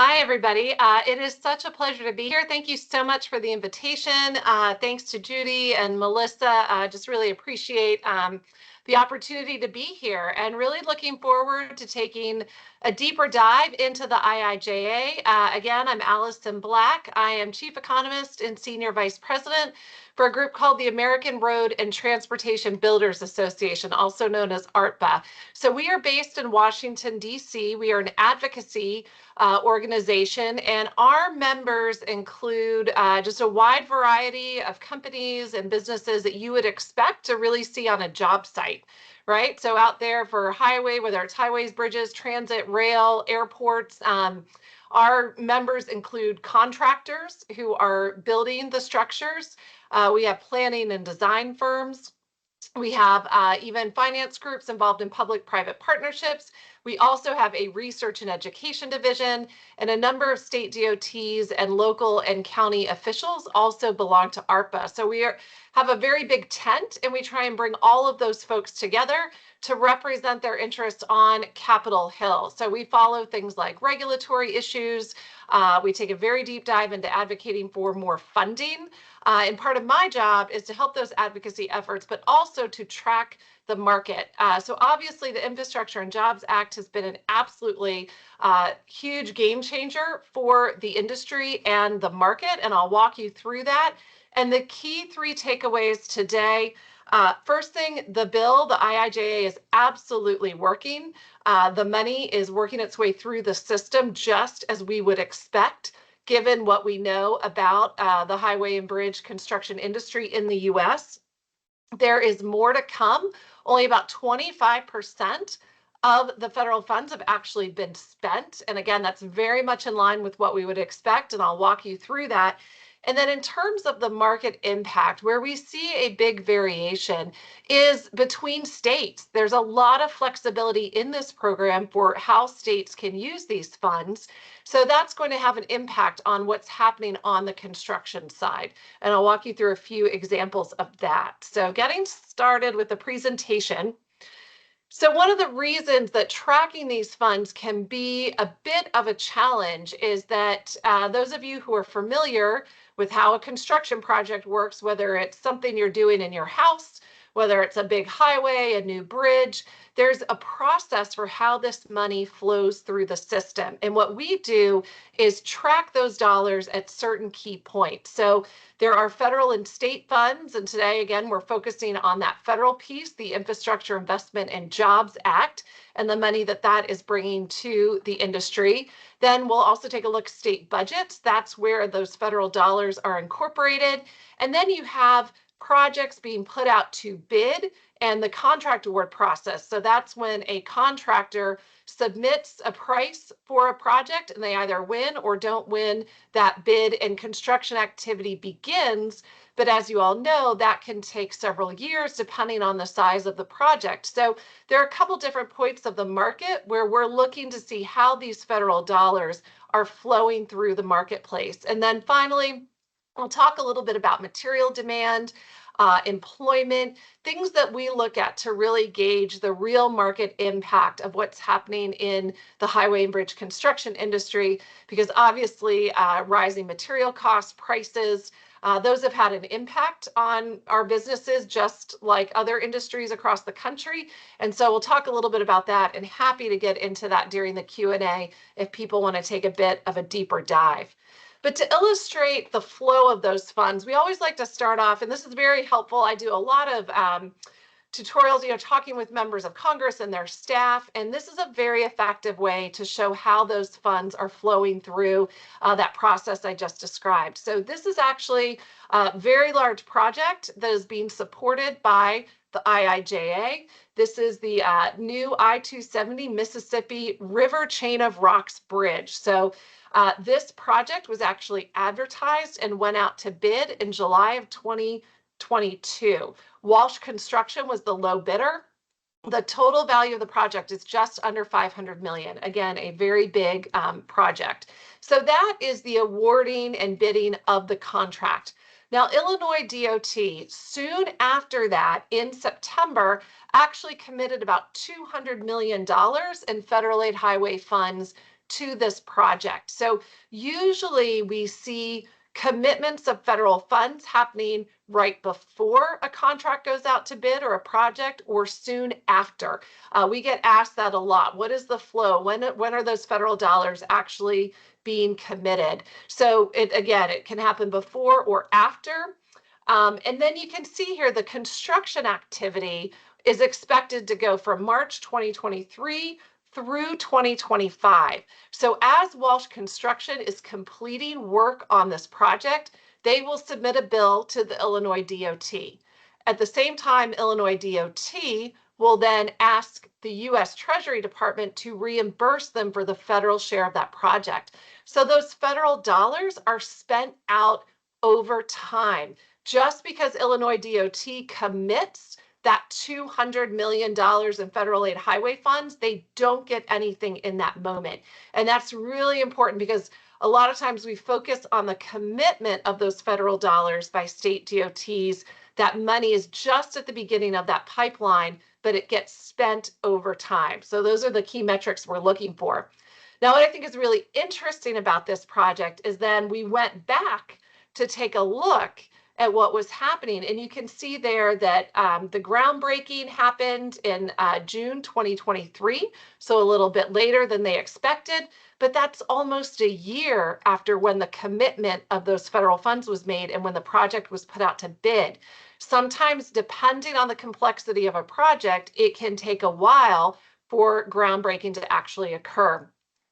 Hi, everybody. It is such a pleasure to be here. Thank you so much for the invitation. Thanks to Judy and Melissa. Just really appreciate the opportunity to be here and really looking forward to taking a deeper dive into the IIJA. Again, I'm Allison Black. I am Chief Economist and Senior Vice President for a group called the American Road and Transportation Builders Association, also known as ARTBA. So we are based in Washington, D.C. We are an advocacy organization, and our members include just a wide variety of companies and businesses that you would expect to really see on a job site, right? So out there for highway, whether it's highways, bridges, transit, rail, airports, our members include contractors who are building the structures. We have planning and design firms. We have even finance groups involved in public-private partnerships. We also have a research and education division, and a number of state DOTs and local and county officials also belong to ARTBA. So have a very big tent, and we try and bring all of those folks together to represent their interests on Capitol Hill. So we follow things like regulatory issues. We take a very deep dive into advocating for more funding. And part of my job is to help those advocacy efforts, but also to track the market. So obviously the Infrastructure and Jobs Act has been an absolutely huge game changer for the industry and the market, and I'll walk you through that. And the key three takeaways today: first thing, the bill, the IIJA, is absolutely working. The money is working its way through the system just as we would expect, given what we know about the highway and bridge construction industry in the US. There is more to come. Only about 25% of the federal funds have actually been spent. And again, that's very much in line with what we would expect, and I'll walk you through that. And then in terms of the market impact, where we see a big variation is between states. There's a lot of flexibility in this program for how states can use these funds. So that's going to have an impact on what's happening on the construction side. And I'll walk you through a few examples of that. So getting started with the presentation. So one of the reasons that tracking these funds can be a bit of a challenge is that those of you who are familiar with how a construction project works, whether it's something you're doing in your house, whether it's a big highway, a new bridge, there's a process for how this money flows through the system. And what we do is track those dollars at certain key points. So there are federal and state funds, and today, again, we're focusing on that federal piece, the Infrastructure Investment and Jobs Act, and the money that that is bringing to the industry. Then we'll also take a look at state budgets. That's where those federal dollars are incorporated. And then you have projects being put out to bid and the contract award process. So that's when a contractor submits a price for a project and they either win or don't win that bid, and construction activity begins. But as you all know, that can take several years depending on the size of the project. So there are a couple different points of the market where we're looking to see how these federal dollars are flowing through the marketplace. And then finally, I'll talk a little bit about material demand, employment, things that we look at to really gauge the real market impact of what's happening in the highway and bridge construction industry, because obviously rising material costs, prices, those have had an impact on our businesses just like other industries across the country. And so we'll talk a little bit about that, and happy to get into that during the Q&A if people want to take a bit of a deeper dive. But to illustrate the flow of those funds, we always like to start off, and this is very helpful. I do a lot of tutorials, talking with members of Congress and their staff, and this is a very effective way to show how those funds are flowing through that process I just described. So this is actually a very large project that is being supported by the IIJA. This is the new I-270 Mississippi River Chain of Rocks Bridge. So this project was actually advertised and went out to bid in July of 2022. Walsh Construction was the low bidder. The total value of the project is just under $500 million. Again, a very big project. So that is the awarding and bidding of the contract. Now, Illinois DOT, soon after that, in September, actually committed about $200 million in federal aid highway funds to this project. So usually we see commitments of federal funds happening right before a contract goes out to bid or a project, or soon after. We get asked that a lot. What is the flow? When are those federal dollars actually being committed? So it can happen before or after. And then you can see here the construction activity is expected to go from March 2023 through 2025. So as Walsh Construction is completing work on this project, they will submit a bill to the Illinois DOT. At the same time, Illinois DOT will then ask the U.S. Treasury Department to reimburse them for the federal share of that project. So those federal dollars are spent out over time. Just because Illinois DOT commits that $200 million in federal aid highway funds, they don't get anything in that moment. And that's really important because a lot of times we focus on the commitment of those federal dollars by state DOTs. That money is just at the beginning of that pipeline, but it gets spent over time. So those are the key metrics we're looking for. Now, what I think is really interesting about this project is then we went back to take a look at what was happening. And you can see there that the groundbreaking happened in June 2023, so a little bit later than they expected, but that's almost a year after when the commitment of those federal funds was made and when the project was put out to bid. Sometimes, depending on the complexity of a project, it can take a while for groundbreaking to actually occur.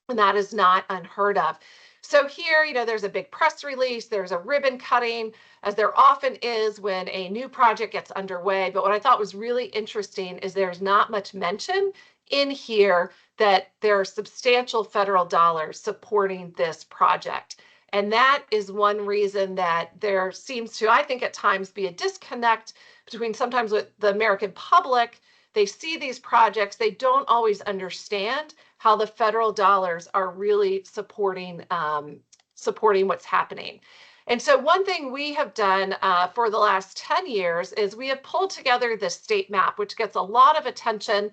And that is not unheard of. So here, there's a big press release, there's a ribbon cutting, as there often is when a new project gets underway. But what I thought was really interesting is there's not much mention in here that there are substantial federal dollars supporting this project. And that is one reason that there seems to, I think at times, be a disconnect between sometimes with the American public. They see these projects, they don't always understand how the federal dollars are really supporting what's happening. And so one thing we have done for the last 10 years is we have pulled together this state map, which gets a lot of attention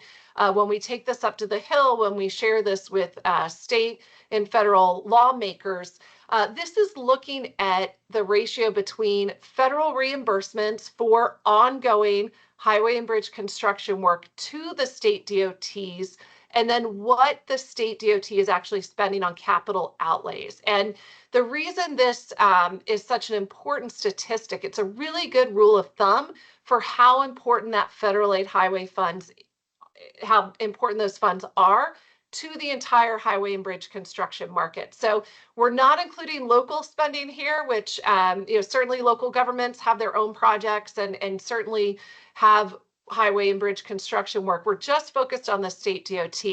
when we take this up to the Hill, when we share this with state and federal lawmakers. This is looking at the ratio between federal reimbursements for ongoing highway and bridge construction work to the state DOTs, and then what the state DOT is actually spending on capital outlays. And the reason this is such an important statistic, it's a really good rule of thumb for how important that federal aid highway funds, how important those funds are to the entire highway and bridge construction market. So we're not including local spending here, which certainly local governments have their own projects and certainly have highway and bridge construction work. We're just focused on the state DOT.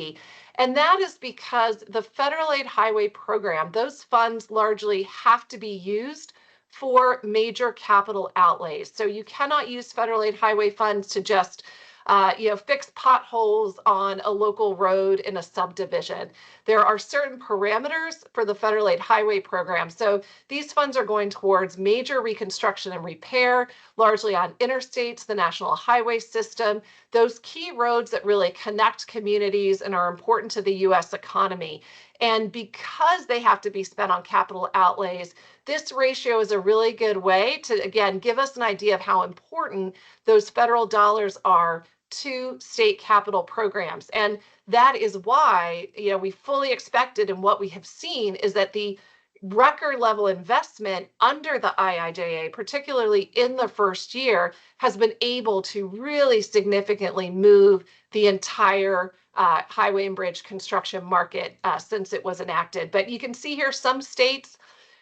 And that is because the federal aid highway program, those funds largely have to be used for major capital outlays. So you cannot use federal aid highway funds to just fix potholes on a local road in a subdivision. There are certain parameters for the federal aid highway program. So these funds are going towards major reconstruction and repair, largely on interstates, the national highway system, those key roads that really connect communities and are important to the U.S. economy. And because they have to be spent on capital outlays, this ratio is a really good way to, again, give us an idea of how important those federal dollars are to state capital programs. And that is why, we fully expected, and what we have seen is that the record level investment under the IIJA, particularly in the first year, has been able to really significantly move the entire highway and bridge construction market since it was enacted. But you can see here some states,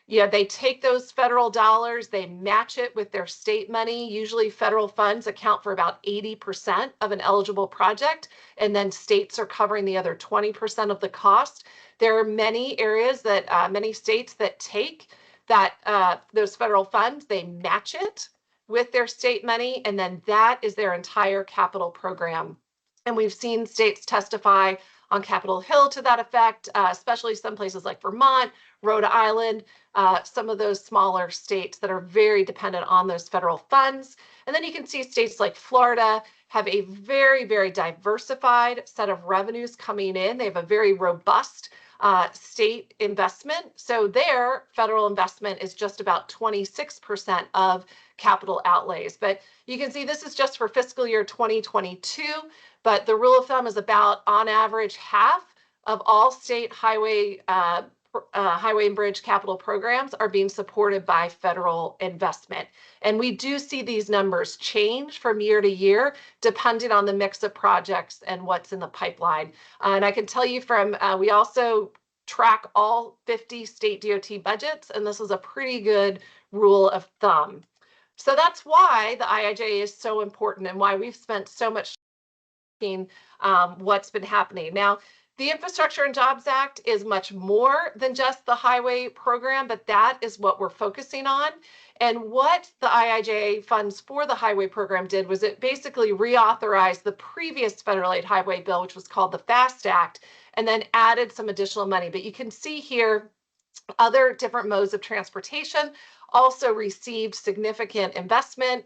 they take those federal dollars, they match it with their state money. Usually federal funds account for about 80% of an eligible project, and then states are covering the other 20% of the cost. There are many areas that, many states that take that those federal funds, they match it with their state money, and then that is their entire capital program. And we've seen states testify on Capitol Hill to that effect, especially some places like Vermont, Rhode Island, some of those smaller states that are very dependent on those federal funds. And then you can see states like Florida have a very, very diversified set of revenues coming in. They have a very robust state investment. So their federal investment is just about 26% of capital outlays. But you can see this is just for fiscal year 2022, but the rule of thumb is about, on average, half of all state highway and bridge capital programs are being supported by federal investment. And we do see these numbers change from year to year, depending on the mix of projects and what's in the pipeline. And I can tell you from, we also track all 50 state DOT budgets, and this is a pretty good rule of thumb. So that's why the IIJA is so important and why we've spent so much time what's been happening. Now, the Infrastructure and Jobs Act is much more than just the highway program, but that is what we're focusing on. And what the IIJA funds for the highway program did was it basically reauthorized the previous federal aid highway bill, which was called the FAST Act, and then added some additional money. But you can see here other different modes of transportation also received significant investment.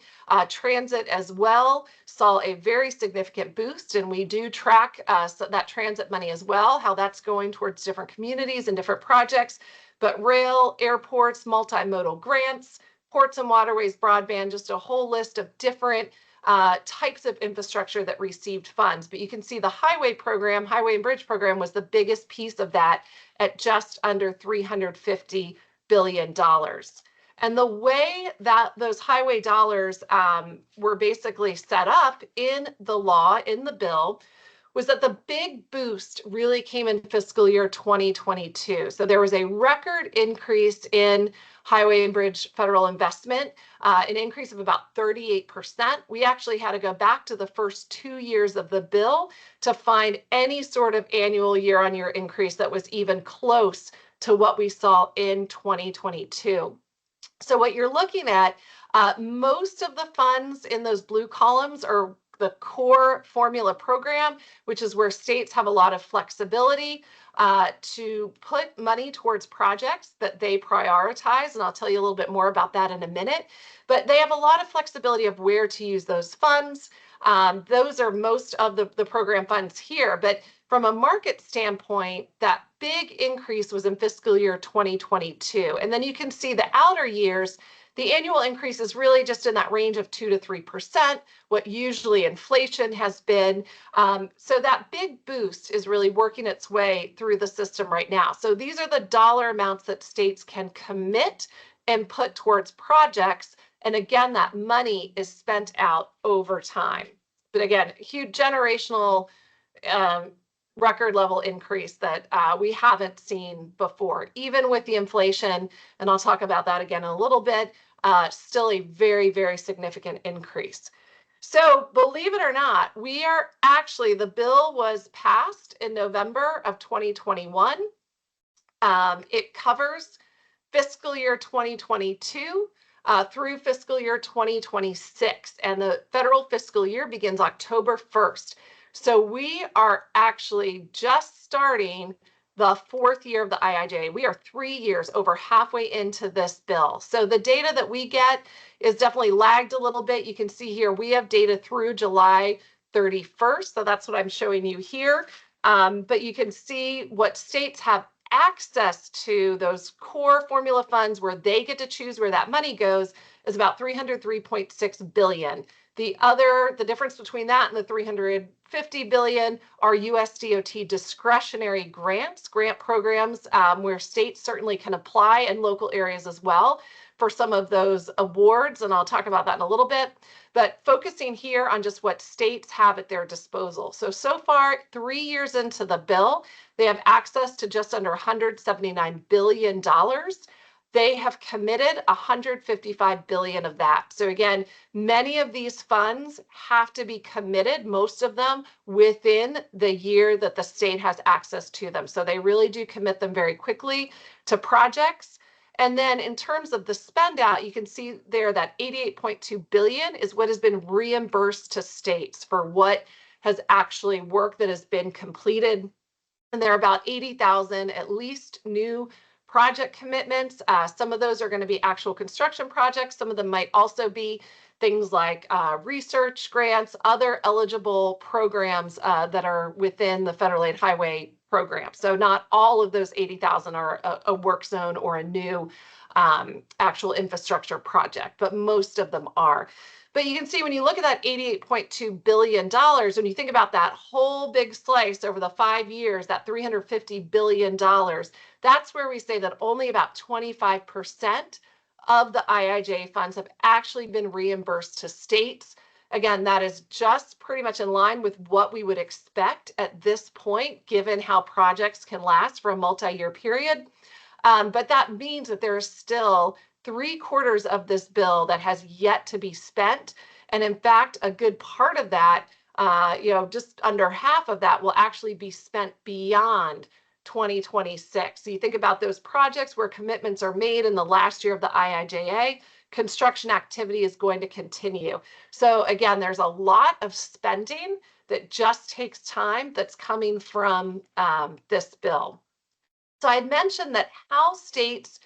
Transit as well saw a very significant boost, and we do track so that transit money as well, how that's going towards different communities and different projects. But rail, airports, multimodal grants, ports and waterways, broadband, just a whole list of different types of infrastructure that received funds. But you can see the highway program, highway and bridge program, was the biggest piece of that at just under $350 billion. And the way that those highway dollars were basically set up in the law, in the bill, was that the big boost really came in fiscal year 2022. So there was a record increase in highway and bridge federal investment, an increase of about 38%. We actually had to go back to the first 2 years of the bill to find any sort of annual year-on-year increase that was even close to what we saw in 2022. So what you're looking at, most of the funds in those blue columns are the core formula program, which is where states have a lot of flexibility to put money towards projects that they prioritize. And I'll tell you a little bit more about that in a minute. But they have a lot of flexibility of where to use those funds. Those are most of the program funds here. But from a market standpoint, that big increase was in fiscal year 2022. And then you can see the outer years, the annual increase is really just in that range of 2 to 3%, what usually inflation has been. So that big boost is really working its way through the system right now. So these are the dollar amounts that states can commit and put towards projects. And again, that money is spent out over time. But again, huge generational record level increase that we haven't seen before, even with the inflation, and I'll talk about that again in a little bit, still a very, very significant increase. So believe it or not, we are actually, the bill was passed in November of 2021. It covers fiscal year 2022 through fiscal year 2026, and the federal fiscal year begins October 1st. So we are actually just starting the 4th year of the IIJA. We are 3 years, over halfway into this bill. So the data that we get is definitely lagged a little bit. You can see here we have data through July 31st. So that's what I'm showing you here. But you can see what states have access to, those core formula funds where they get to choose where that money goes, is about $303.6 billion. The difference between that and the $350 billion are USDOT discretionary grants, grant programs where states certainly can apply, and local areas as well, for some of those awards. And I'll talk about that in a little bit. But focusing here on just what states have at their disposal. So far, 3 years into the bill, they have access to just under $179 billion. They have committed $155 billion of that. So again, many of these funds have to be committed, most of them within the year that the state has access to them. So they really do commit them very quickly to projects. And then in terms of the spend out, you can see there that $88.2 billion is what has been reimbursed to states for what has actually work that has been completed. And there are about 80,000 at least new project commitments. Some of those are going to be actual construction projects. Some of them might also be things like research grants, other eligible programs that are within the federal aid highway program. So not all of those 80,000 are a work zone or a new actual infrastructure project, but most of them are. But you can see when you look at that $88.2 billion, when you think about that whole big slice over the 5 years, that $350 billion, that's where we say that only about 25% of the IIJA funds have actually been reimbursed to states. Again, that is just pretty much in line with what we would expect at this point, given how projects can last for a multi-year period. But that means that there is still 3/4 of this bill that has yet to be spent. And in fact, a good part of that, just under half of that will actually be spent beyond 2026. So you think about those projects where commitments are made in the last year of the IIJA, construction activity is going to continue. So again, there's a lot of spending that just takes time that's coming from this bill. So I had mentioned that how states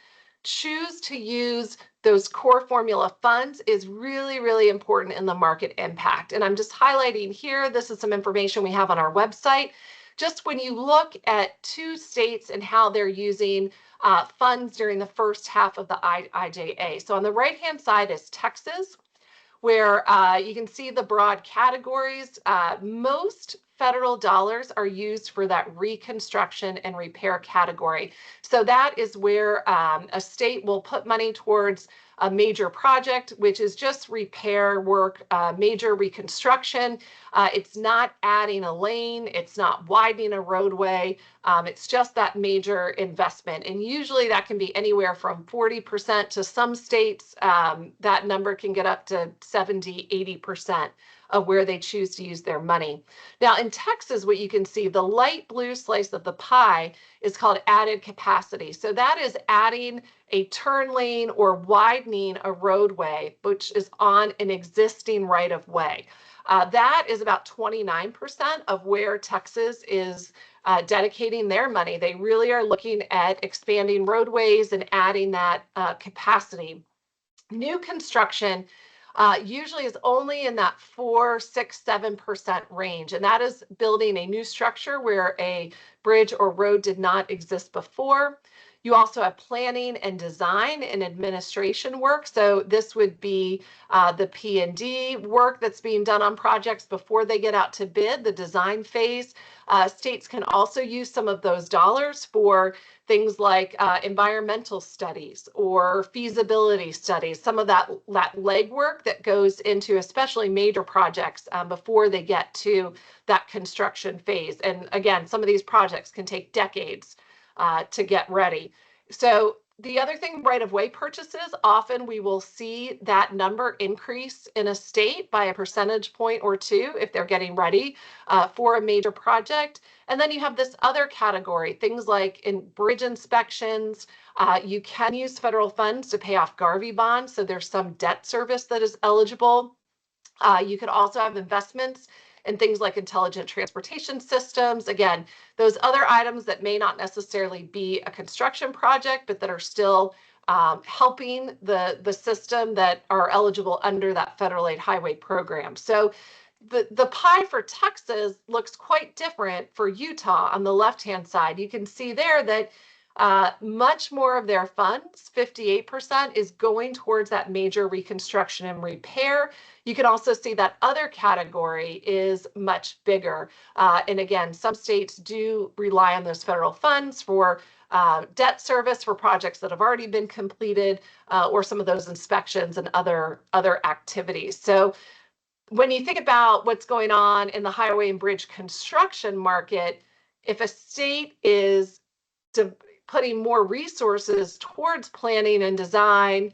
choose to use those core formula funds is really, really important in the market impact. And I'm just highlighting here, this is some information we have on our website. Just when you look at 2 states and how they're using funds during the first half of the IIJA. So on the right-hand side is Texas, where you can see the broad categories. Most federal dollars are used for that reconstruction and repair category. So that is where a state will put money towards a major project, which is just repair work, major reconstruction. It's not adding a lane, it's not widening a roadway, it's just that major investment. And usually that can be anywhere from 40% to some states, that number can get up to 70, 80% of where they choose to use their money. Now in Texas, what you can see, the light blue slice of the pie is called added capacity. So that is adding a turn lane or widening a roadway, which is on an existing right of way. That is about 29% of where Texas is dedicating their money. They really are looking at expanding roadways and adding that capacity. New construction usually is only in that 4, 6, 7% range. And that is building a new structure where a bridge or road did not exist before. You also have planning and design and administration work. So this would be the P&D work that's being done on projects before they get out to bid, the design phase. States can also use some of those dollars for things like environmental studies or feasibility studies, some of that legwork that goes into especially major projects before they get to that construction phase. And again, some of these projects can take decades to get ready. So the other thing, right-of-way purchases, often we will see that number increase in a state by a percentage point or 2 if they're getting ready for a major project. And then you have this other category, things like in bridge inspections. You can use federal funds to pay off Garvey bonds, so there's some debt service that is eligible. You could also have investments in things like intelligent transportation systems. Again, those other items that may not necessarily be a construction project, but that are still helping the system that are eligible under that federal aid highway program. So the pie for Texas looks quite different for Utah on the left-hand side. You can see there that much more of their funds, 58%, is going towards that major reconstruction and repair. You can also see that other category is much bigger. And again, some states do rely on those federal funds for debt service for projects that have already been completed, or some of those inspections and other activities. So when you think about what's going on in the highway and bridge construction market, if a state is putting more resources towards planning and design,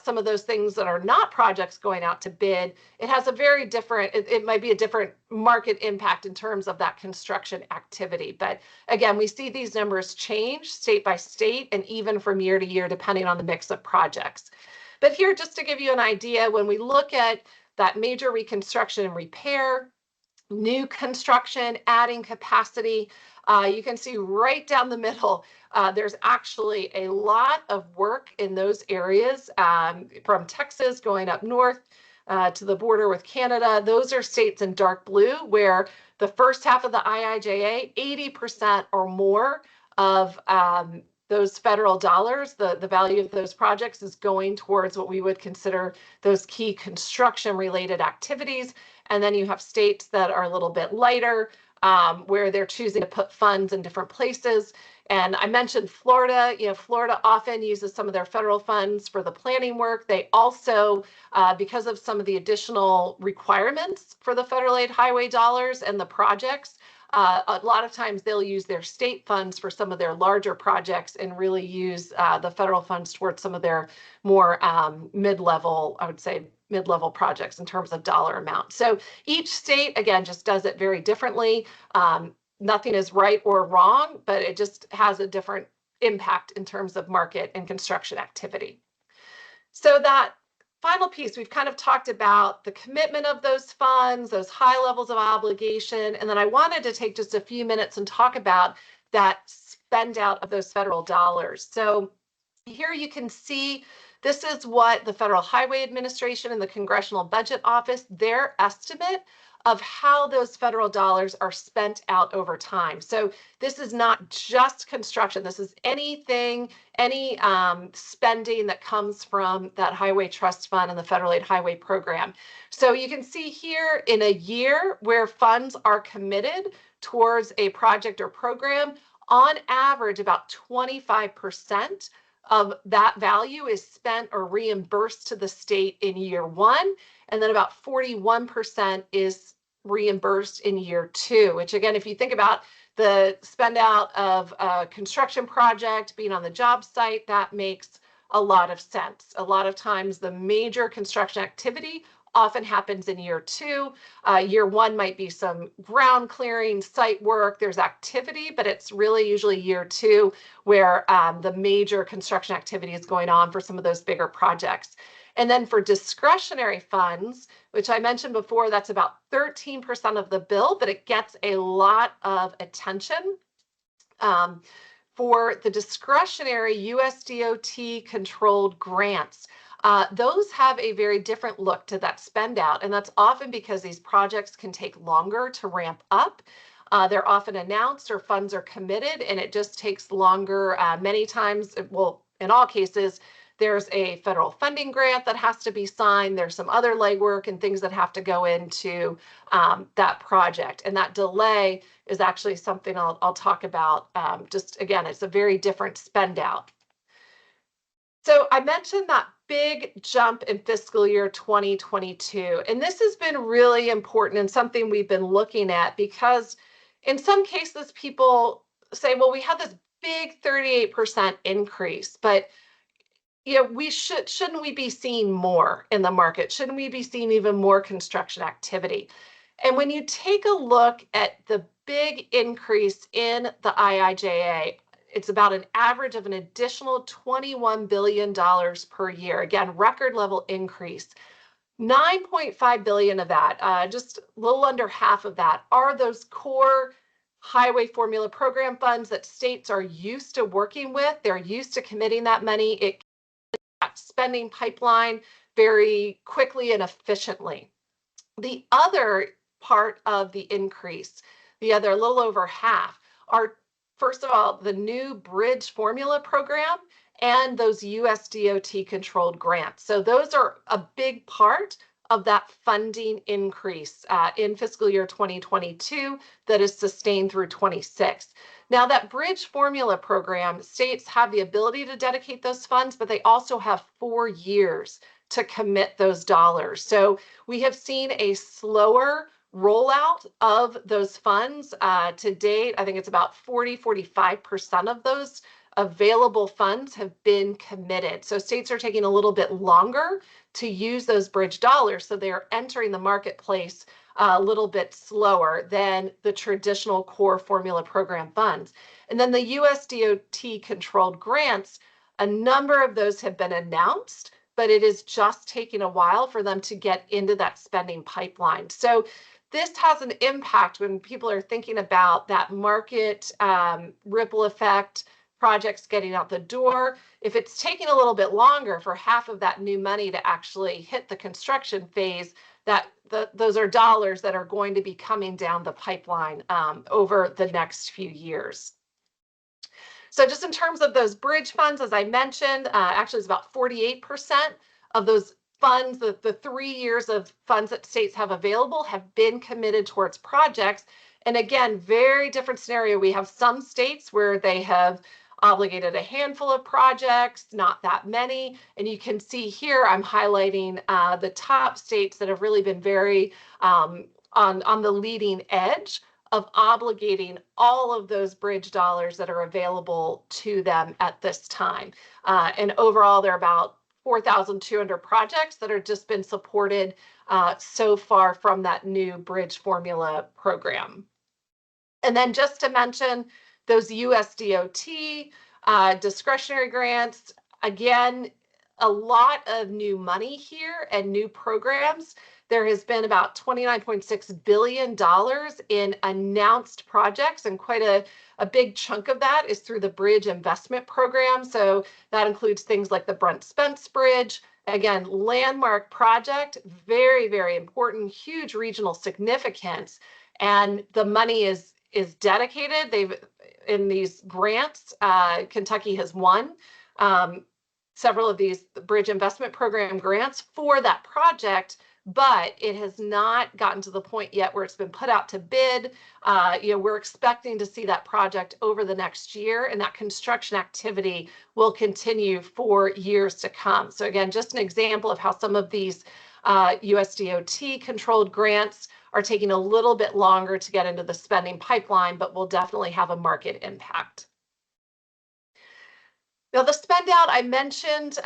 some of those things that are not projects going out to bid, it has a very different, it might be a different market impact in terms of that construction activity. But again, we see these numbers change state by state and even from year to year, depending on the mix of projects. But here, just to give you an idea, when we look at that major reconstruction and repair, new construction, adding capacity, you can see right down the middle, there's actually a lot of work in those areas, from Texas going up north to the border with Canada. Those are states in dark blue where the first half of the IIJA, 80% or more of those federal dollars, the value of those projects is going towards what we would consider those key construction related activities. And then you have states that are a little bit lighter, where they're choosing to put funds in different places. And I mentioned Florida. Florida often uses some of their federal funds for the planning work. They also, because of some of the additional requirements for the federal aid highway dollars and the projects, a lot of times they'll use their state funds for some of their larger projects and really use the federal funds towards some of their more mid-level, I would say, mid-level projects in terms of dollar amount. So each state, again, just does it very differently. Nothing is right or wrong, but it just has a different impact in terms of market and construction activity. So that final piece, we've kind of talked about the commitment of those funds, those high levels of obligation, and then I wanted to take just a few minutes and talk about that spend out of those federal dollars. So here you can see this is what the Federal Highway Administration and the Congressional Budget Office, their estimate of how those federal dollars are spent out over time. So this is not just construction. This is anything, any spending that comes from that Highway Trust Fund and the Federal Aid Highway Program. So you can see here in a year where funds are committed towards a project or program, on average, about 25% of that value is spent or reimbursed to the state in year one, and then about 41% is reimbursed in year two, which again, if you think about the spend out of a construction project being on the job site, that makes a lot of sense. A lot of times the major construction activity often happens in year two. Year one might be some ground clearing, site work, there's activity, but it's really usually year two where the major construction activity is going on for some of those bigger projects. And then for discretionary funds, which I mentioned before, that's about 13% of the bill, but it gets a lot of attention. For the discretionary USDOT controlled grants, those have a very different look to that spend out, and that's often because these projects can take longer to ramp up. They're often announced or funds are committed, and it just takes longer. Many times, well, in all cases, there's a federal funding grant that has to be signed. There's some other legwork and things that have to go into that project. And that delay is actually something I'll talk about. Just again, it's a very different spend out. So I mentioned that big jump in fiscal year 2022, and this has been really important and something we've been looking at because in some cases people say, well, we had this big 38% increase, but shouldn't we be seeing more in the market? Shouldn't we be seeing even more construction activity? And when you take a look at the big increase in the IIJA, it's about an average of an additional $21 billion per year. Again, record level increase. 9.5 billion of that, just a little under half of that, are those core highway formula program funds that states are used to working with. They're used to committing that money. It spending pipeline very quickly and efficiently. The other part of the increase, the other little over half, are first of all the new bridge formula program and those USDOT controlled grants. So those are a big part of that funding increase in fiscal year 2022 that is sustained through 26. Now that bridge formula program, states have the ability to dedicate those funds, but they also have 4 years to commit those dollars. So we have seen a slower rollout of those funds to date. I think it's about 45% of those available funds have been committed. So states are taking a little bit longer to use those bridge dollars. So they're entering the marketplace a little bit slower than the traditional core formula program funds. And then the USDOT controlled grants, a number of those have been announced, but it is just taking a while for them to get into that spending pipeline. So this has an impact when people are thinking about that market ripple effect, projects getting out the door. If it's taking a little bit longer for half of that new money to actually hit the construction phase, those are dollars that are going to be coming down the pipeline over the next few years. So just in terms of those bridge funds, as I mentioned, actually it's about 48% of those funds, the 3 years of funds that states have available have been committed towards projects. And again, very different scenario. We have some states where they have obligated a handful of projects, not that many. And you can see here, I'm highlighting the top states that have really been very on the leading edge of obligating all of those bridge dollars that are available to them at this time. And overall, there are about 4,200 projects that have just been supported so far from that new bridge formula program. And then just to mention those USDOT discretionary grants, again, a lot of new money here and new programs. There has been about $29.6 billion in announced projects, and quite a big chunk of that is through the Bridge Investment Program. So that includes things like the Brent Spence Bridge. Again, landmark project, very, very important, huge regional significance. And the money is dedicated. In these grants, Kentucky has won several of these Bridge Investment Program grants for that project, but it has not gotten to the point yet where it's been put out to bid. We're expecting to see that project over the next year, and that construction activity will continue for years to come. So again, just an example of how some of these USDOT controlled grants are taking a little bit longer to get into the spending pipeline, but will definitely have a market impact. Now, the spend out I mentioned,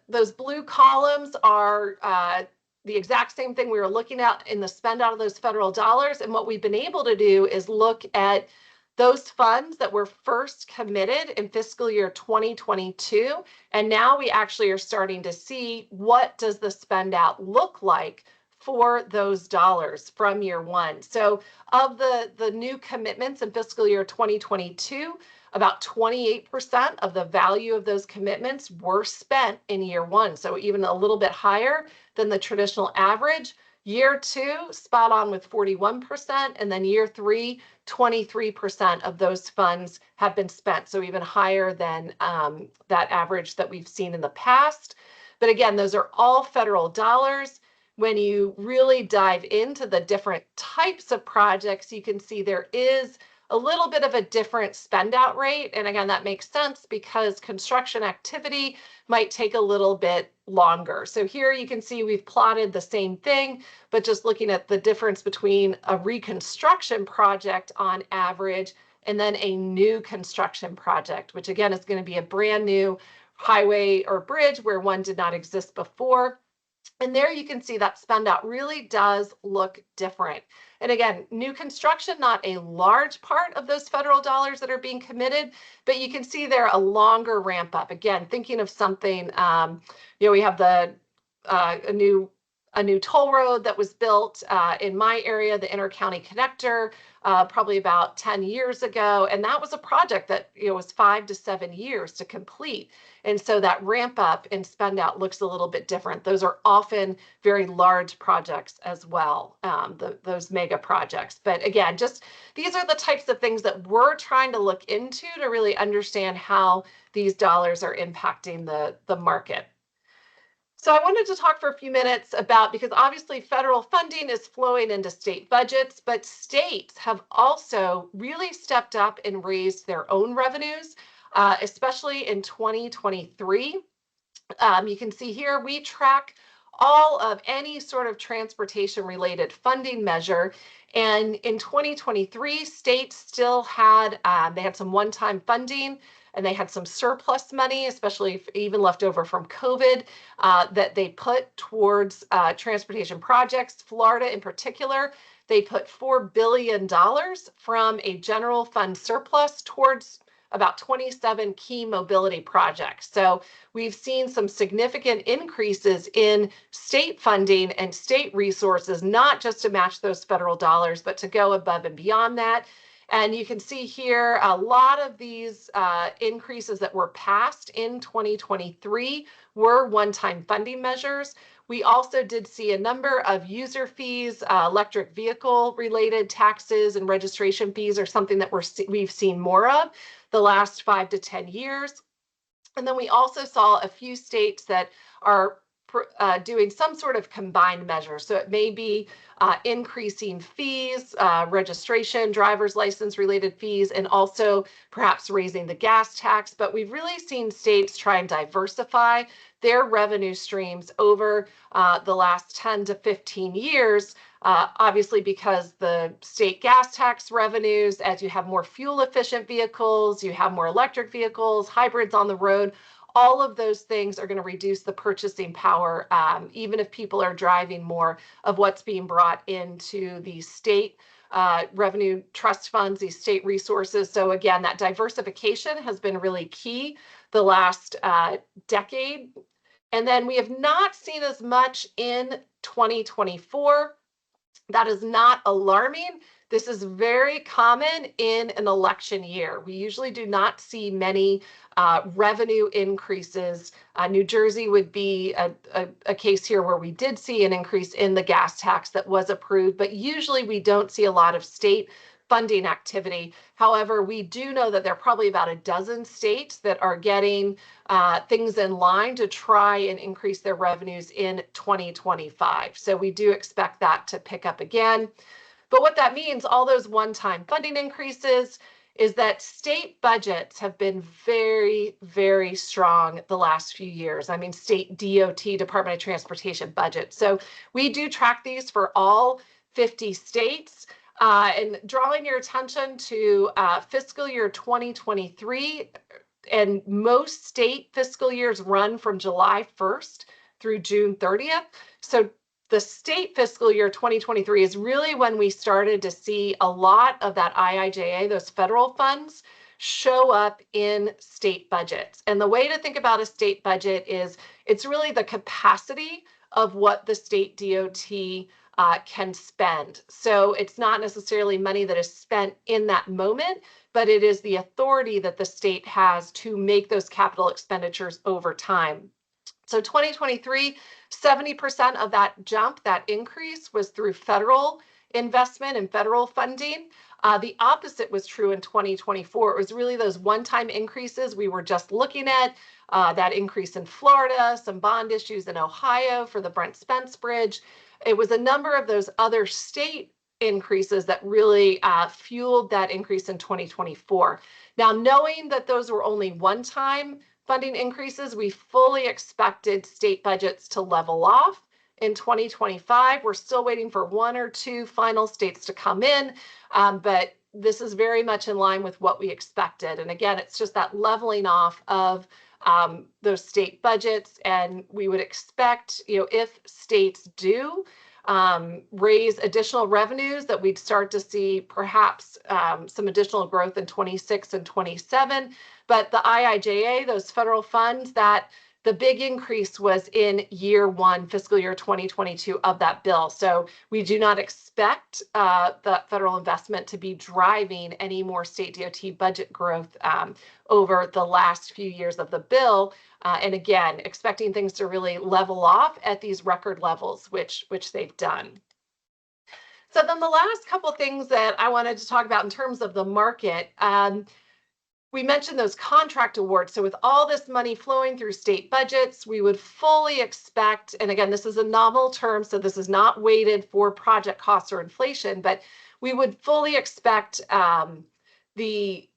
those blue columns are the exact same thing we were looking at in the spend out of those federal dollars. And what we've been able to do is look at those funds that were first committed in fiscal year 2022. And now we actually are starting to see what does the spend out look like for those dollars from year one. So of the new commitments in fiscal year 2022, about 28% of the value of those commitments were spent in year one. So even a little bit higher than the traditional average. Year two, spot on with 41%. And then year three, 23% of those funds have been spent. So even higher than that average that we've seen in the past. But again, those are all federal dollars. When you really dive into the different types of projects, you can see there is a little bit of a different spend out rate. And again, that makes sense because construction activity might take a little bit longer. So here you can see we've plotted the same thing, but just looking at the difference between a reconstruction project on average and then a new construction project, which again is going to be a brand new highway or bridge where one did not exist before. And there you can see that spend out really does look different. And again, new construction, not a large part of those federal dollars that are being committed, but you can see there a longer ramp up. Again, thinking of something, we have a new toll road that was built in my area, the Intercounty Connector, probably about 10 years ago. And that was a project that was 5 to 7 years to complete. And so that ramp up and spend out looks a little bit different. Those are often very large projects as well, those mega projects. But again, just these are the types of things that we're trying to look into to really understand how these dollars are impacting the market. So I wanted to talk for a few minutes about, because obviously federal funding is flowing into state budgets, but states have also really stepped up and raised their own revenues, especially in 2023. You can see here we track all of any sort of transportation related funding measure. And in 2023, states still had, they had some one-time funding, and they had some surplus money, especially if even left over from COVID, that they put towards transportation projects. Florida in particular, they put $4 billion from a general fund surplus towards about 27 key mobility projects. So we've seen some significant increases in state funding and state resources, not just to match those federal dollars, but to go above and beyond that. And you can see here a lot of these increases that were passed in 2023 were one-time funding measures. We also did see a number of user fees, electric vehicle related taxes and registration fees are something that we've seen more of the last 5 to 10 years. And then we also saw a few states that are doing some sort of combined measure. So it may be increasing fees, registration, driver's license related fees, and also perhaps raising the gas tax. But we've really seen states try and diversify their revenue streams over the last 10 to 15 years. Obviously, because the state gas tax revenues, as you have more fuel efficient vehicles, you have more electric vehicles, hybrids on the road, all of those things are going to reduce the purchasing power, even if people are driving more of what's being brought into the state revenue trust funds, these state resources. So again, that diversification has been really key the last decade. And then we have not seen as much in 2024. That is not alarming. This is very common in an election year. We usually do not see many revenue increases. New Jersey would be a case here where we did see an increase in the gas tax that was approved, but usually we don't see a lot of state funding activity. However, we do know that there are probably about a dozen states that are getting things in line to try and increase their revenues in 2025. So we do expect that to pick up again. But what that means, all those one-time funding increases, is that state budgets have been very, very strong the last few years. I mean, state DOT, Department of Transportation budget. So we do track these for all 50 states. And drawing your attention to fiscal year 2023, and most state fiscal years run from July 1st through June 30th. So the state fiscal year 2023 is really when we started to see a lot of that IIJA, those federal funds, show up in state budgets. And the way to think about a state budget is it's really the capacity of what the state DOT can spend. So it's not necessarily money that is spent in that moment, but it is the authority that the state has to make those capital expenditures over time. So 2023, 70% of that jump, that increase, was through federal investment and federal funding. The opposite was true in 2024. It was really those one-time increases we were just looking at, that increase in Florida, some bond issues in Ohio for the Brent Spence Bridge. It was a number of those other state increases that really fueled that increase in 2024. Now, knowing that those were only one-time funding increases, we fully expected state budgets to level off in 2025. We're still waiting for one or two final states to come in, but this is very much in line with what we expected. And again, it's just that leveling off of those state budgets, and we would expect, if states do raise additional revenues, that we'd start to see perhaps some additional growth in 26 and 27. But the IIJA, those federal funds, that the big increase was in year one, fiscal year 2022 of that bill. So we do not expect the federal investment to be driving any more state DOT budget growth over the last few years of the bill. And again, expecting things to really level off at these record levels, which they've done. So then the last couple of things that I wanted to talk about in terms of the market, we mentioned those contract awards. So with all this money flowing through state budgets, we would fully expect, and again, this is a nominal term, so this is not weighted for project costs or inflation, but we would fully expect the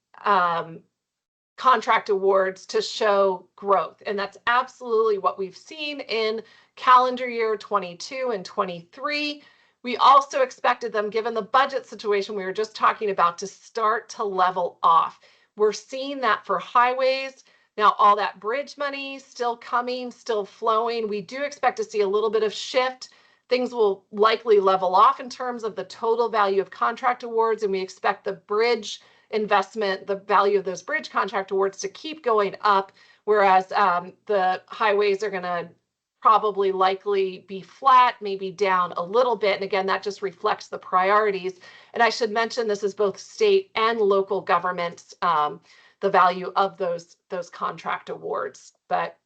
contract awards to show growth. And that's absolutely what we've seen in calendar year 22 and 23. We also expected them, given the budget situation we were just talking about, to start to level off. We're seeing that for highways. Now, all that bridge money still coming, still flowing. We do expect to see a little bit of shift. Things will likely level off in terms of the total value of contract awards, and we expect the bridge investment, the value of those bridge contract awards, to keep going up, whereas the highways are going to probably likely be flat, maybe down a little bit. And again, that just reflects the priorities. And I should mention this is both state and local governments, the value of those contract awards. But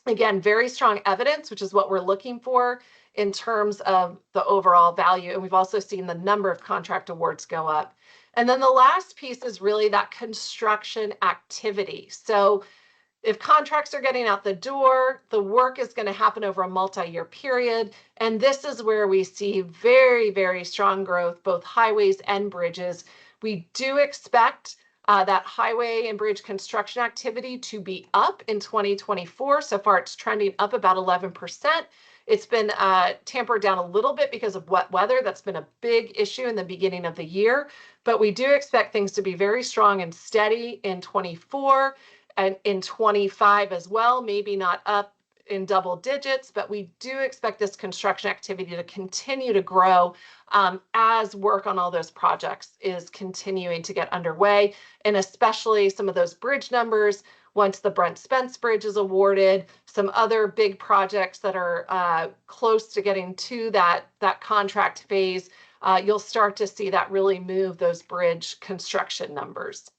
again, very strong evidence, which is what we're looking for in terms of the overall value. And we've also seen the number of contract awards go up. And then the last piece is really that construction activity. So if contracts are getting out the door, the work is going to happen over a multi-year period. And this is where we see very, very strong growth, both highways and bridges. We do expect that highway and bridge construction activity to be up in 2024. So far, it's trending up about 11%. It's been tampered down a little bit because of wet weather. That's been a big issue in the beginning of the year. But we do expect things to be very strong and steady in 24 and in 25 as well, maybe not up in double digits, but we do expect this construction activity to continue to grow as work on all those projects is continuing to get underway, and especially some of those bridge numbers. Once the Brent Spence Bridge is awarded, some other big projects that are close to getting to that contract phase, you'll start to see that really move those bridge construction numbers.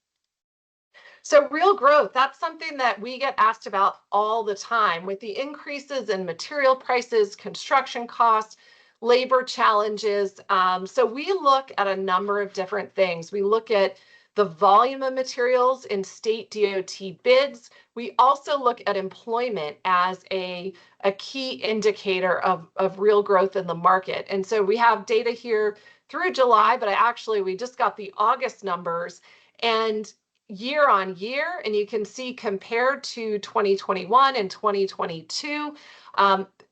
So real growth, that's something that we get asked about all the time with the increases in material prices, construction costs, labor challenges. So we look at a number of different things. We look at the volume of materials in state DOT bids. We also look at employment as a key indicator of real growth in the market. And so we have data here through July, but we just got the August numbers. And year on year, and you can see compared to 2021 and 2022,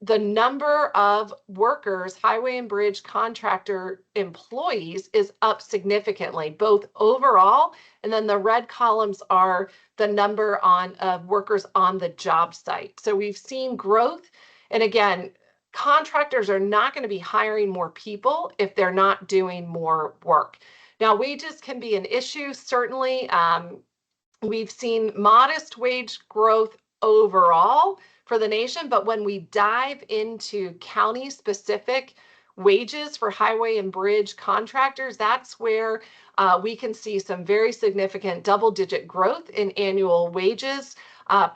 the number of workers, highway and bridge contractor employees is up significantly, both overall, and then the red columns are the number of workers on the job site. So we've seen growth. And again, contractors are not going to be hiring more people if they're not doing more work. Now, wages can be an issue, certainly. We've seen modest wage growth overall for the nation, but when we dive into county-specific wages for highway and bridge contractors, that's where we can see some very significant double-digit growth in annual wages,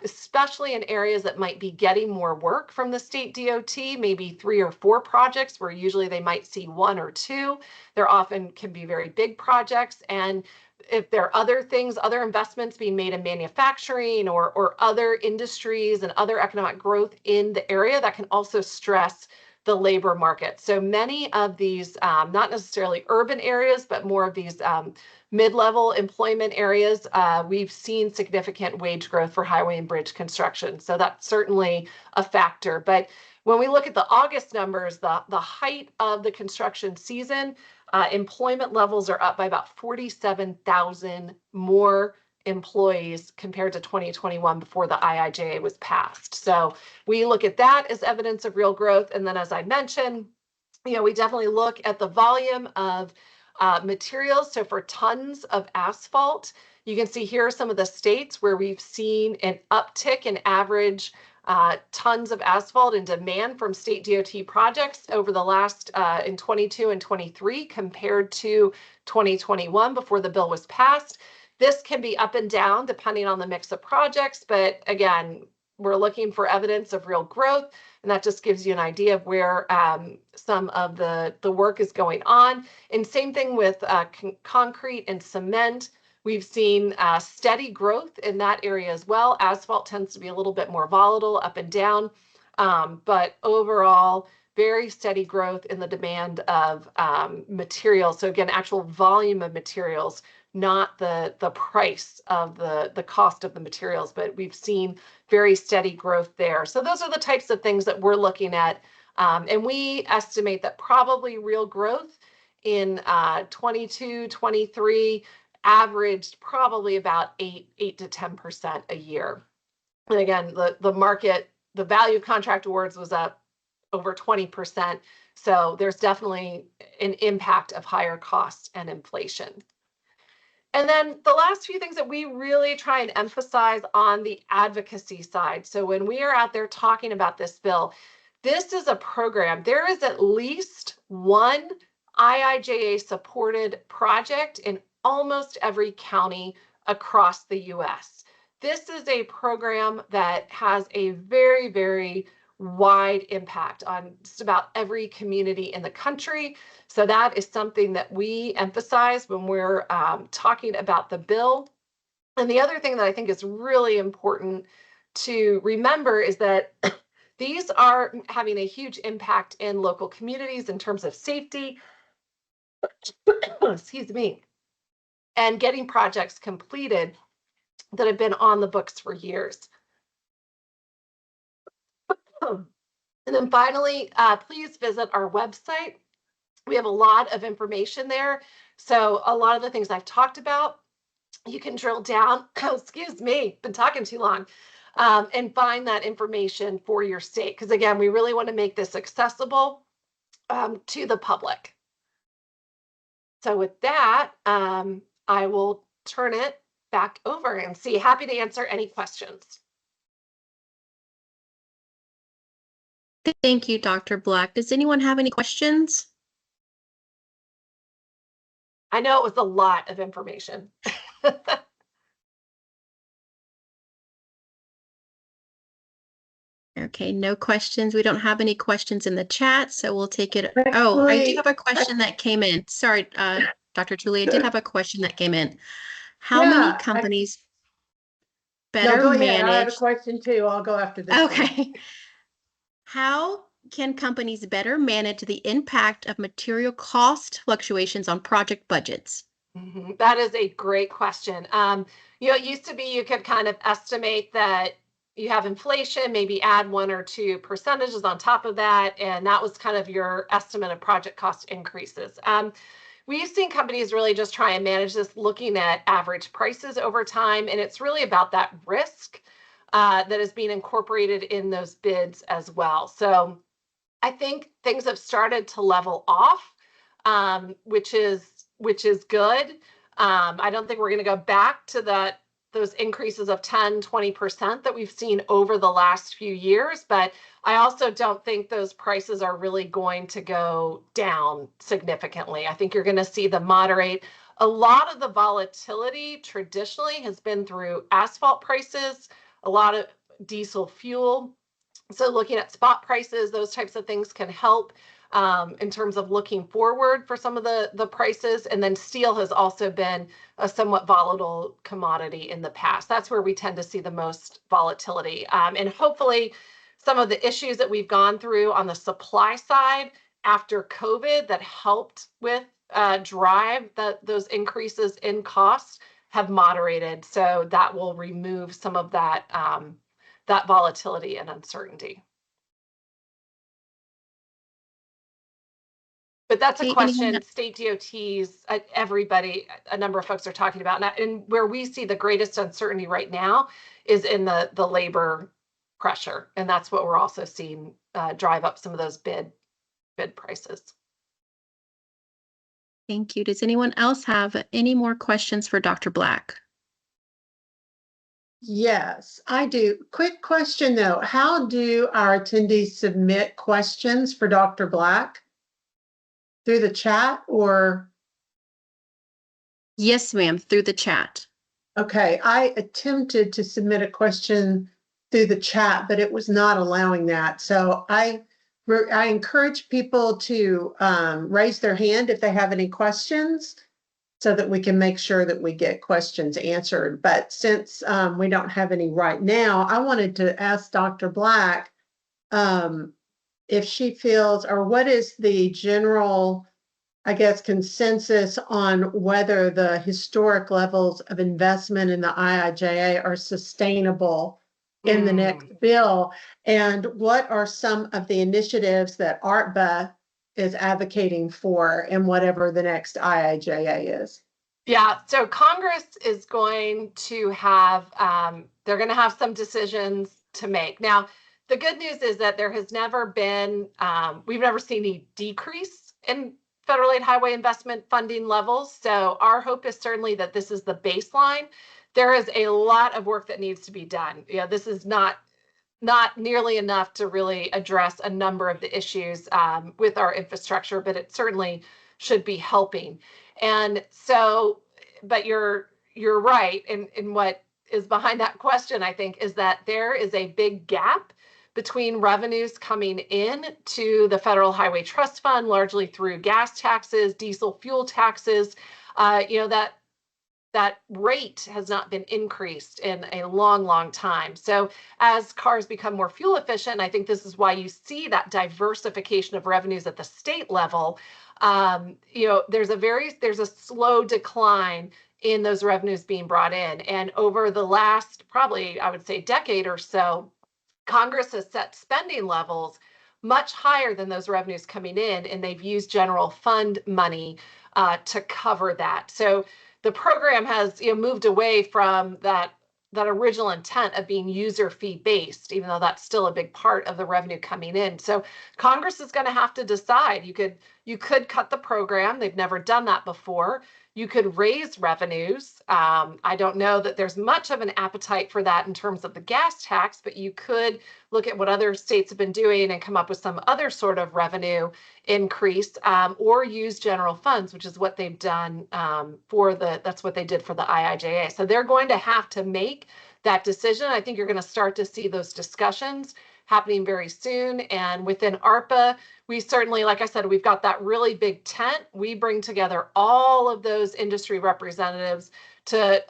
especially in areas that might be getting more work from the state DOT, maybe 3 or 4 projects where usually they might see 1 or 2. There often can be very big projects. And if there are other things, other investments being made in manufacturing or other industries and other economic growth in the area, that can also stress the labor market. So many of these, not necessarily urban areas, but more of these mid-level employment areas, we've seen significant wage growth for highway and bridge construction. So that's certainly a factor. But when we look at the August numbers, the height of the construction season, employment levels are up by about 47,000 more employees compared to 2021 before the IIJA was passed. So we look at that as evidence of real growth. And then, as I mentioned, we definitely look at the volume of materials. So for tons of asphalt, you can see here are some of the states where we've seen an uptick in average tons of asphalt and demand from state DOT projects over the last in 22 and 23 compared to 2021 before the bill was passed. This can be up and down depending on the mix of projects, but again, we're looking for evidence of real growth, and that just gives you an idea of where some of the work is going on. And same thing with concrete and cement. We've seen steady growth in that area as well. Asphalt tends to be a little bit more volatile up and down, but overall, very steady growth in the demand of materials. So again, actual volume of materials, not the price of the cost of the materials, but we've seen very steady growth there. So those are the types of things that we're looking at. And we estimate that probably real growth in 22, 23 averaged probably about 8 to 10% a year. And again, the market, the value of contract awards was up over 20%. So there's definitely an impact of higher costs and inflation. And then the last few things that we really try and emphasize on the advocacy side. So when we are out there talking about this bill, this is a program. There is at least one IIJA supported project in almost every county across the US. This is a program that has a very, very wide impact on just about every community in the country. So that is something that we emphasize when we're talking about the bill. And the other thing that I think is really important to remember is that these are having a huge impact in local communities in terms of safety, excuse me, and getting projects completed that have been on the books for years. And then finally, please visit our website. We have a lot of information there. So a lot of the things I've talked about, you can drill down, excuse me, been talking too long, and find that information for your state. Because again, we really want to make this accessible to the public. So with that, I will turn it back over and see. Happy to answer any questions. Thank you, Dr. Black. Does anyone have any questions? I know it was a lot of information. Okay, no questions. We don't have any questions in the chat, so we'll take it. Oh, I do have a question that came in. Sorry, Dr. Julie, I did have a question that came in. How many companies better No, go ahead. manage? I have a question too. I'll go after this. Okay. How can companies better manage the impact of material cost fluctuations on project budgets? That is a great question. It used to be you could kind of estimate that you have inflation, maybe add 1 or 2 percentages on top of that, and that was kind of your estimate of project cost increases. We've seen companies really just try and manage this looking at average prices over time, and it's really about that risk that is being incorporated in those bids as well. So I think things have started to level off, which is good. I don't think we're going to go back to those increases of 10, 20% that we've seen over the last few years, but I also don't think those prices are really going to go down significantly. I think you're going to see them moderate. A lot of the volatility traditionally has been through asphalt prices, a lot of diesel fuel. So looking at spot prices, those types of things can help in terms of looking forward for some of the prices. And then steel has also been a somewhat volatile commodity in the past. That's where we tend to see the most volatility. And hopefully some of the issues that we've gone through on the supply side after COVID that helped with drive those increases in costs have moderated. So that will remove some of that that volatility and uncertainty. But that's a question state DOTs, everybody, a number of folks are talking about. And where we see the greatest uncertainty right now is in the labor pressure. And that's what we're also seeing drive up some of those bid prices. Thank you. Does anyone else have any more questions for Dr. Black? Yes, I do. Quick question though. How do our attendees submit questions for Dr. Black? Through the chat or? Yes, ma'am, through the chat. Okay, I attempted to submit a question through the chat, but it was not allowing that. So I encourage people to raise their hand if they have any questions so that we can make sure that we get questions answered. But since we don't have any right now, I wanted to ask Dr. Black if she feels, or what is the general, I guess, consensus on whether the historic levels of investment in the IIJA are sustainable in the next bill, and what are some of the initiatives that ARTBA is advocating for in whatever the next IIJA is? Yeah, so Congress is going to have, they're going to have some decisions to make. Now, the good news is that there has never been, we've never seen a decrease in federal aid highway investment funding levels. So our hope is certainly that this is the baseline. There is a lot of work that needs to be done. This is not nearly enough to really address a number of the issues with our infrastructure, but it certainly should be helping. And so, but you're right in what is behind that question, I think, is that there is a big gap between revenues coming in to the Federal Highway Trust Fund, largely through gas taxes, diesel fuel taxes, that rate has not been increased in a long, long time. So as cars become more fuel efficient, I think this is why you see that diversification of revenues at the state level. There's a slow decline in those revenues being brought in. And over the last, probably, I would say, decade or so, Congress has set spending levels much higher than those revenues coming in, and they've used general fund money to cover that. So the program has moved away from that original intent of being user fee based, even though that's still a big part of the revenue coming in. So Congress is going to have to decide. You could cut the program. They've never done that before. You could raise revenues. I don't know that there's much of an appetite for that in terms of the gas tax, but you could look at what other states have been doing and come up with some other sort of revenue increase, or use general funds, which is what they've done that's what they did for the IIJA. So they're going to have to make that decision. I think you're going to start to see those discussions happening very soon. And within ARPA, we certainly, like I said, we've got that really big tent. We bring together all of those industry representatives to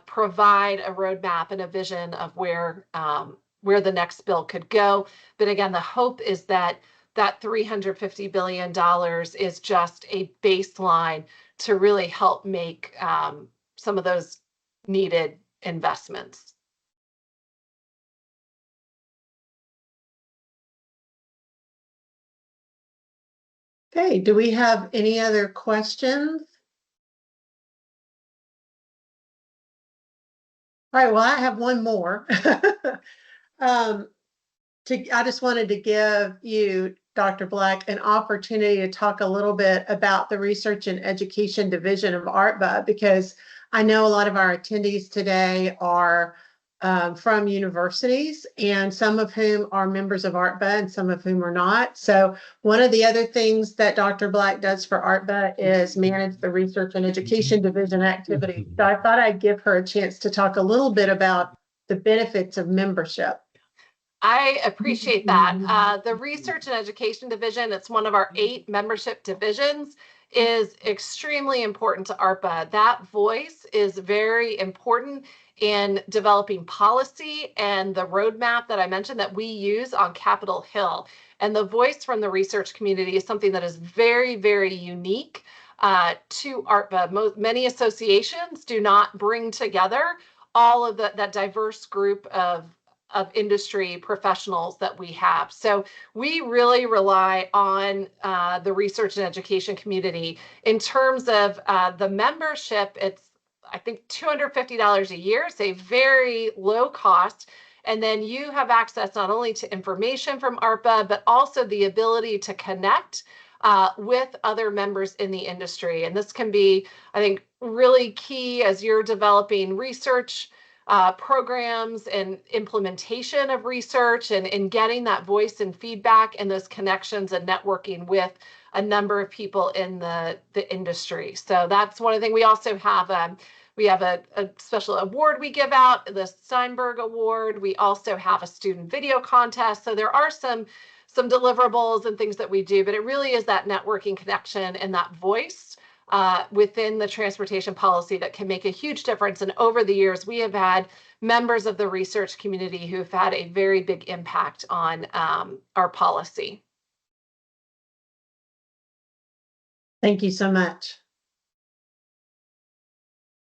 provide a roadmap and a vision of where the next bill could go. But again, the hope is that $350 billion is just a baseline to really help make some of those needed investments. Okay, do we have any other questions? All right, well, I have one more. I just wanted to give you, Dr. Black, an opportunity to talk a little bit about the Research and Education Division of ARTBA, because I know a lot of our attendees today are from universities, and some of whom are members of ARTBA and some of whom are not. So one of the other things that Dr. Black does for ARTBA is manage the Research and Education Division activities. So I thought I'd give her a chance to talk a little bit about the benefits of membership. I appreciate that. The Research and Education Division, it's one of our 8 membership divisions, is extremely important to ARPA. That voice is very important in developing policy and the roadmap that I mentioned that we use on Capitol Hill. And the voice from the research community is something that is very, very unique to ARPA. Many associations do not bring together all of that diverse group of industry professionals that we have. So we really rely on the research and education community. In terms of the membership, it's, I think, $250 a year. It's a very low cost. And then you have access not only to information from ARPA, but also the ability to connect with other members in the industry. And this can be, I think, really key as you're developing research programs and implementation of research, and getting that voice and feedback and those connections and networking with a number of people in the industry. So that's one of the things. We also have a special award we give out, the Steinberg Award. We also have a student video contest. So there are some deliverables and things that we do, but it really is that networking connection and that voice within the transportation policy that can make a huge difference. And over the years, we have had members of the research community who have had a very big impact on our policy. Thank you so much.